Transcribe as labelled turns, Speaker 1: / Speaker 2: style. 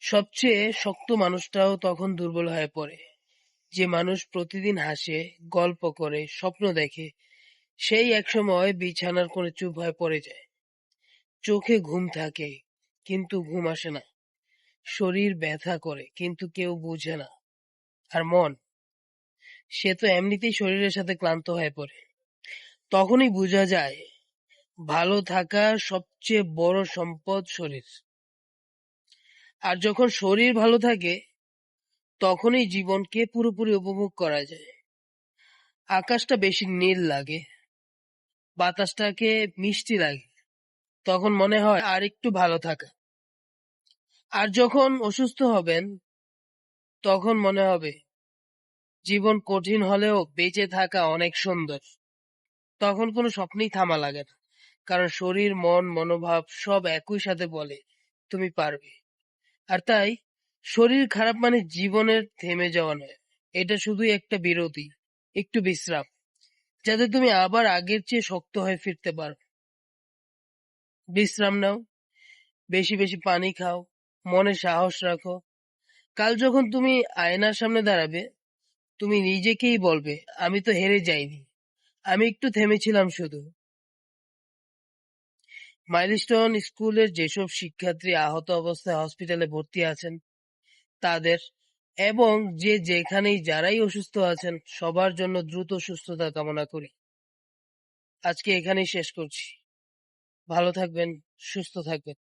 Speaker 1: সবচেয়ে শক্ত মানুষটাও তখন দুর্বল হয়ে পড়ে। যে মানুষ প্রতিদিন হাসে, গল্প করে, স্বপ্ন দেখে, সেই একসময় বিছানার কোণে চুপ হয়ে পড়ে যায়। চোখে ঘুম থাকে, কিন্তু ঘুম আসে না। শরীর ব্যথা করে, কিন্তু কেউ বুঝে না। আর মন, সে তো এমনিতেই শরীরের সাথে ক্লান্ত হয়ে পড়ে। তখনই বোঝা যায়, ভালো থাকা সবচেয়ে বড় সম্পদ শরীর। আর যখন শরীর ভালো থাকে, তখনই জীবনকে পুরোপুরি উপভোগ করা যায়। আকাশটা বেশি নীল লাগে, বাতাসটাকে মিষ্টি লাগে, তখন মনে হয় আর একটু ভালো থাকা। আর যখন অসুস্থ হবেন, তখন মনে হবে জীবন কঠিন হলেও বেঁচে থাকা অনেক সুন্দর। তখন কোনো স্বপ্নই থামা লাগে না, কারণ শরীর, মন, মনোভাব সব একই সাথে বলে তুমি পারবে। আর তাই শরীর খারাপ মানে জীবনের থেমে যাওয়া নয়, এটা শুধুই একটা বিরতি, একটু বিশ্রাম, যাতে তুমি আবার আগের চেয়ে শক্ত হয়ে ফিরতে পারো। বিশ্রাম নাও, বেশি বেশি পানি খাও, মনে সাহস রাখো। কাল যখন তুমি আয়নার সামনে দাঁড়াবে, তুমি নিজেকেই বলবে, আমি তো হেরে যাইনি, আমি একটু থেমেছিলাম শুধু। মাইলস্টোন স্কুলের যেসব শিক্ষার্থী আহত অবস্থায় হসপিটালে ভর্তি আছেন তাদের, এবং যে যেখানেই যারাই অসুস্থ আছেন, সবার জন্য দ্রুত সুস্থতা কামনা করি। আজকে এখানেই শেষ করছি। ভালো থাকবেন, সুস্থ থাকবেন।